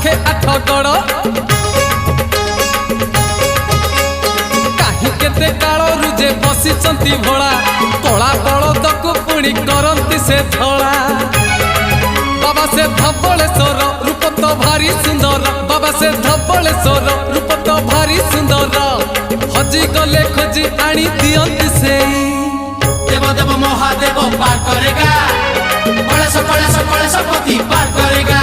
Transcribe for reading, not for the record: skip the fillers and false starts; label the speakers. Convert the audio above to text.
Speaker 1: पाखे आठ गड़ कहीं केते कालरू जे बसिचंती भोला कला बलद को पुणी करंती से धड़ा बाबा से धबलेश्वर रूप तो भारी सुंदर बाबा से धबलेश्वर रूप तो भारी सुंदर हजी गले खोजी आनी दियंती से
Speaker 2: देव देव महादेव पार करेगा कलेश कलेश कलेश पति पार करेगा।